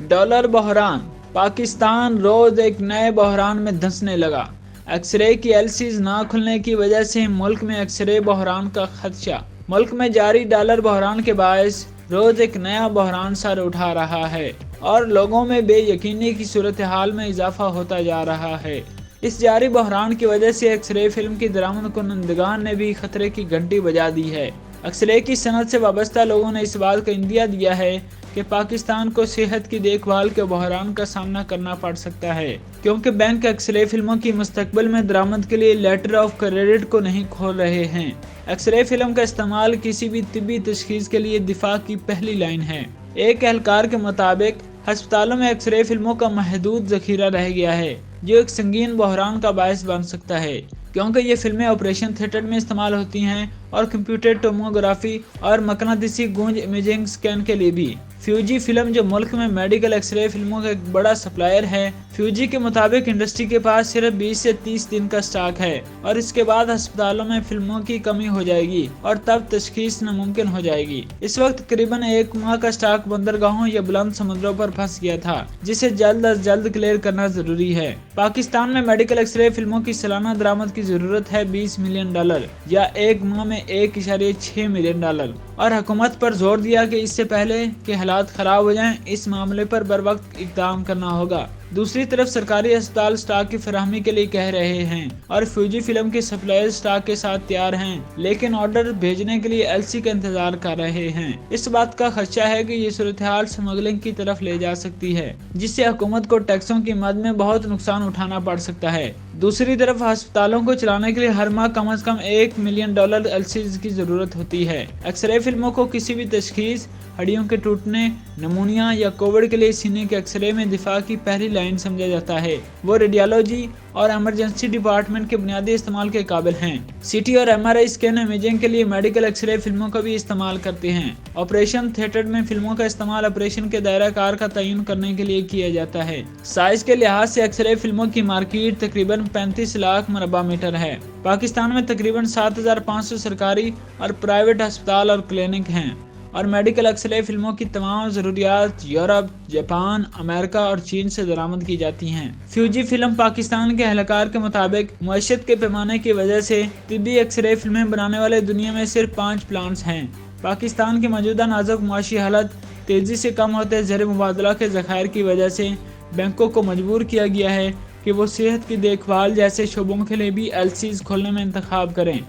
Dollar बहरान, Pakistan रोज एक नए बहरान में धंसने लगा। एक्सरे की एलसीज ना खुलने की वजह से मुल्क में एक्सरे बहरान का खदशा। मुल्क में जारी डॉलर बहरान के बायस रोज एक नया बहरान सर उठा रहा है और लोगों में बेयकीनी की सूरत हाल में इजाफा होता जा रहा है। इस जारी बहरान की वजह से एक्सरे फिल्म की दरामद कुनंदगान ने भी खतरे की घंटी बजा दी है। एक्सरे की सनत से वाबस्ता लोगों ने इस बात का इंदिया दिया है कि पाकिस्तान को सेहत की देखभाल के बहरान का सामना करना पड़ सकता है, क्योंकि बैंक एक्सरे फिल्मों की मुस्तकबिल में दरामद के लिए लेटर ऑफ क्रेडिट को नहीं खोल रहे हैं। एक्सरे फिल्म का इस्तेमाल किसी भी तिब्बी तशखीस के लिए दिफा की पहली लाइन है। एक एहलकार के मुताबिक अस्पतालों में एक्सरे फिल्मों का महदूद जखीरा रह गया है, जो एक संगीन बहरान का बायस बन सकता है, क्योंकि ये फिल्में ऑपरेशन थिएटर में इस्तेमाल होती हैं और कंप्यूटर टोमोग्राफी और मकनातीसी गूंज इमेजिंग स्कैन के लिए भी। फ्यूजी फिल्म, जो मुल्क में मेडिकल एक्सरे फिल्मों का एक बड़ा सप्लायर है, फ्यूजी के मुताबिक इंडस्ट्री के पास सिर्फ 20 से 30 दिन का स्टॉक है और इसके बाद अस्पतालों में फिल्मों की कमी हो जाएगी और तब तशखीस नामुमकिन हो जाएगी। इस वक्त तकरीबन 1 माह का स्टॉक बंदरगाहों या बुलंद समुद्रों पर फंस गया था, जिसे जल्द अज जल्द क्लियर करना जरूरी है। पाकिस्तान में मेडिकल एक्सरे फिल्मों की सालाना दरामद की जरूरत है $20 मिलियन या 1 माह में $1.6 मिलियन, और हुकूमत पर जोर दिया कि इससे पहले कि हालात खराब हो जाएं, इस मामले पर बर वक्त इक़दाम करना होगा। दूसरी तरफ सरकारी अस्पताल स्टॉक की फराहमी के लिए कह रहे हैं और फ्यूजी फिल्म के सप्लायर स्टॉक के साथ तैयार हैं, लेकिन ऑर्डर भेजने के लिए एलसी का इंतजार कर रहे हैं। इस बात का खदशा है कि ये सूरत हाल स्मगलिंग की तरफ ले जा सकती है, जिससे हुकूमत को टैक्सों की मद में बहुत नुकसान उठाना पड़ सकता है। दूसरी तरफ अस्पतालों को चलाने के लिए हर माह कम से कम $1 मिलियन एलसीज की जरूरत होती है। एक्सरे फिल्मों को किसी भी तशखीस, हड्डियों के टूटने, नमूनिया या कोविड के लिए सीने के एक्सरे में दिफा की पहली लाइन समझा जाता है। वो रेडियोलॉजी और इमरजेंसी डिपार्टमेंट के बुनियादी इस्तेमाल के काबिल हैं। सीटी और एमआरआई स्कैन इमेजिंग के लिए मेडिकल एक्सरे फिल्मों का भी इस्तेमाल करते हैं। ऑपरेशन थिएटर में फिल्मों का इस्तेमाल ऑपरेशन के दायरा कार का तयन करने के लिए किया जाता है। साइज के लिहाज से एक्सरे फिल्मों की मार्केट तकरीबन 35 लाख मरबा मीटर है। पाकिस्तान में तकरीबन 7500 सरकारी और प्राइवेट अस्पताल और क्लिनिक हैं और मेडिकल एक्सरे फिल्मों की तमाम जरूरियात यूरोप, जापान, अमेरिका और चीन से दरामद की जाती हैं। फ्यूजी फिल्म पाकिस्तान के एहलकार के मुताबिक मईशत के पैमाने की वजह से तिब्बी एक्सरे फिल्में बनाने वाले दुनिया में सिर्फ 5 प्लांट्स हैं। पाकिस्तान की मौजूदा नाजुक मुआशी हालत, तेजी से कम होते ज़र मुबादला के ज़खायर की वजह से बैंकों को मजबूर किया गया है कि वो सेहत की देखभाल जैसे शोबों के लिए भी एलसीज खोलने में इंतखाब करें।